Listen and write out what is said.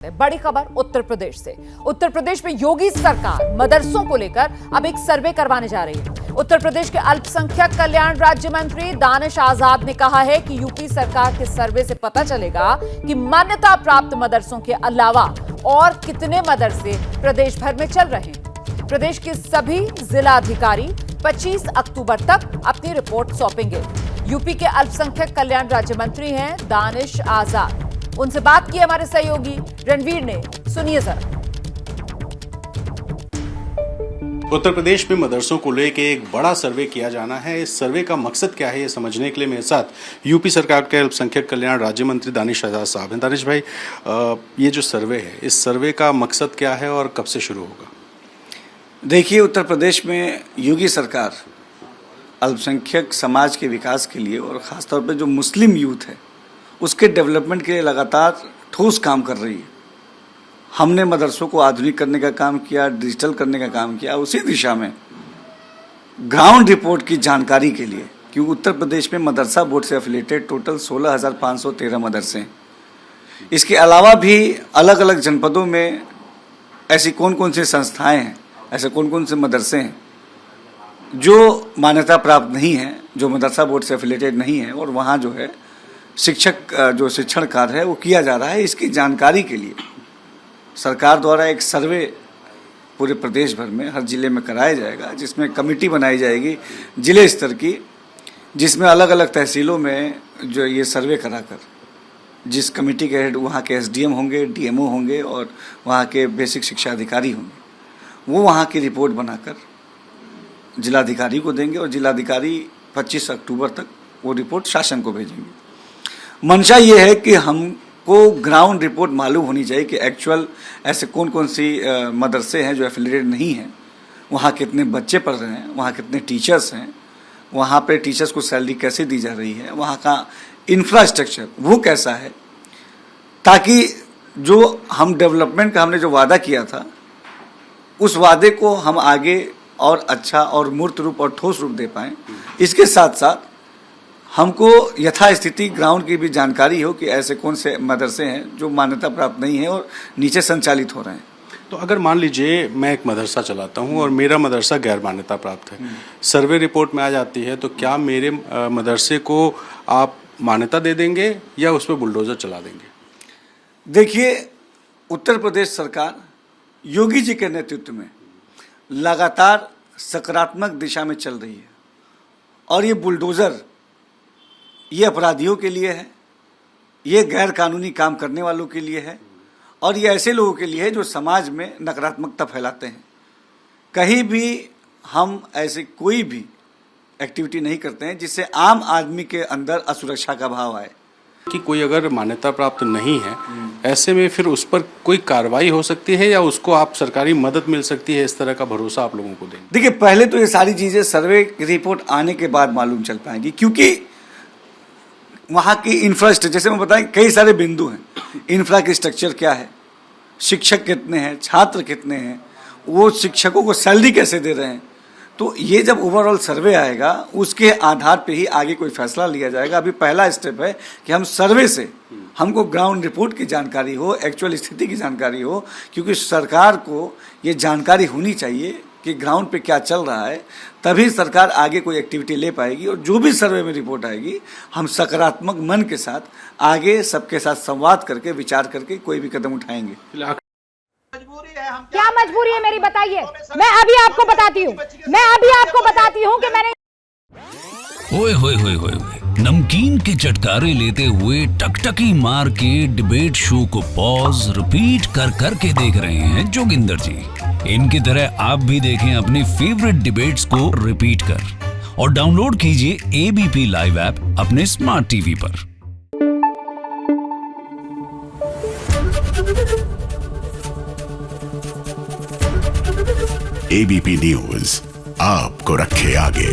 बड़ी खबर उत्तर प्रदेश से। उत्तर प्रदेश में योगी सरकार मदरसों को लेकर अब एक सर्वे करवाने जा रही है। उत्तर प्रदेश के अल्पसंख्यक कल्याण राज्य मंत्री दानिश आजाद ने कहा है कि यूपी सरकार के सर्वे से पता चलेगा कि मान्यता प्राप्त मदरसों के अलावा और कितने मदरसे प्रदेश भर में चल रहे हैं। प्रदेश के सभी जिलाधिकारी 25 अक्टूबर तक अपनी रिपोर्ट सौंपेंगे। यूपी के अल्पसंख्यक कल्याण राज्य मंत्री हैं दानिश आजाद। उनसे बात की हमारे सहयोगी रणवीर ने, सुनिए जरा। उत्तर प्रदेश में मदरसों को लेकर एक बड़ा सर्वे किया जाना है। इस सर्वे का मकसद क्या है, ये समझने के लिए मेरे साथ यूपी सरकार के अल्पसंख्यक कल्याण राज्य मंत्री दानिश आजाद साहब हैं। दानिश भाई, ये जो सर्वे है, इस सर्वे का मकसद क्या है और कब से शुरू होगा? देखिए, उत्तर प्रदेश में योगी सरकार अल्पसंख्यक समाज के विकास के लिए और ख़ासतौर पर जो मुस्लिम यूथ है उसके डेवलपमेंट के लिए लगातार ठोस काम कर रही है। हमने मदरसों को आधुनिक करने का काम किया, डिजिटल करने का काम किया। उसी दिशा में ग्राउंड रिपोर्ट की जानकारी के लिए, क्योंकि उत्तर प्रदेश में मदरसा बोर्ड से एफिलेटेड टोटल 16,513 मदरसे हैं। इसके अलावा भी अलग अलग जनपदों में ऐसी कौन कौन सी संस्थाएं हैं, ऐसे कौन कौन से मदरसे हैं जो मान्यता प्राप्त नहीं हैं, जो मदरसा बोर्ड से एफिलेटेड नहीं है, और वहाँ जो है शिक्षक जो शिक्षण कार्य है वो किया जा रहा है। इसकी जानकारी के लिए सरकार द्वारा एक सर्वे पूरे प्रदेश भर में हर जिले में कराया जाएगा, जिसमें कमेटी बनाई जाएगी जिले स्तर की, जिसमें अलग अलग तहसीलों में जो ये सर्वे कराकर जिस कमेटी के हेड वहाँ के एसडीएम होंगे, डीएमओ होंगे और वहाँ के बेसिक शिक्षा अधिकारी होंगे, वो वहाँ की रिपोर्ट बनाकर जिलाधिकारी को देंगे और जिलाधिकारी 25 अक्टूबर तक वो रिपोर्ट शासन को भेजेंगे। मंशा ये है कि हमको ग्राउंड रिपोर्ट मालूम होनी चाहिए कि एक्चुअल ऐसे कौन कौन सी मदरसे हैं जो एफिलिएटेड नहीं हैं, वहाँ कितने बच्चे पढ़ रहे हैं, वहाँ कितने टीचर्स हैं, वहाँ पे टीचर्स को सैलरी कैसे दी जा रही है, वहाँ का इंफ्रास्ट्रक्चर वो कैसा है, ताकि जो हम डेवलपमेंट का हमने जो वादा किया था उस वादे को हम आगे और अच्छा और मूर्त रूप और ठोस रूप दे पाएँ। इसके साथ साथ हमको यथास्थिति ग्राउंड की भी जानकारी हो कि ऐसे कौन से मदरसे हैं जो मान्यता प्राप्त नहीं है और नीचे संचालित हो रहे हैं। तो अगर मान लीजिए मैं एक मदरसा चलाता हूँ और मेरा मदरसा गैर मान्यता प्राप्त है, सर्वे रिपोर्ट में आ जाती है, तो क्या मेरे मदरसे को आप मान्यता दे देंगे या उस पर बुलडोजर चला देंगे? देखिए, उत्तर प्रदेश सरकार योगी जी के नेतृत्व में लगातार सकारात्मक दिशा में चल रही है और ये बुलडोजर ये अपराधियों के लिए है, ये गैर कानूनी काम करने वालों के लिए है और ये ऐसे लोगों के लिए है जो समाज में नकारात्मकता फैलाते हैं। कहीं भी हम ऐसे कोई भी एक्टिविटी नहीं करते हैं जिससे आम आदमी के अंदर असुरक्षा का भाव आए। कि कोई अगर मान्यता प्राप्त नहीं है, ऐसे में फिर उस पर कोई कार्रवाई हो सकती है या उसको आप सरकारी मदद मिल सकती है, इस तरह का भरोसा आप लोगों को देंगे? देखिए, पहले तो ये सारी चीज़ें सर्वे रिपोर्ट आने के बाद मालूम चल पाएंगी, क्योंकि वहाँ की इंफ्रास्ट्रक्चर, जैसे मैं बताएं, कई सारे बिंदु हैं। इंफ्रा की स्ट्रक्चर क्या है, शिक्षक कितने हैं, छात्र कितने हैं, वो शिक्षकों को सैलरी कैसे दे रहे हैं, तो ये जब ओवरऑल सर्वे आएगा उसके आधार पे ही आगे कोई फैसला लिया जाएगा। अभी पहला स्टेप है कि हम सर्वे से हमको ग्राउंड रिपोर्ट की जानकारी हो, एक्चुअल स्थिति की जानकारी हो, क्योंकि सरकार को ये जानकारी होनी चाहिए कि ग्राउंड पे क्या चल रहा है, तभी सरकार आगे कोई एक्टिविटी ले पाएगी। और जो भी सर्वे में रिपोर्ट आएगी, हम सकारात्मक मन के साथ आगे सबके साथ संवाद करके विचार करके कोई भी कदम उठाएंगे। क्या मजबूरी है मेरी, बताइए। मैं अभी आपको बताती हूँ कि मैंने ओए होए होए होए नमकीन के चटकारे लेते हुए टकटकी मार के डिबेट शो को पॉज रिपीट कर करके देख रहे हैं जोगिंदर जी। इनकी तरह आप भी देखें अपनी फेवरेट डिबेट्स को रिपीट कर और डाउनलोड कीजिए एबीपी लाइव ऐप अपने स्मार्ट टीवी पर। एबीपी न्यूज आपको रखे आगे।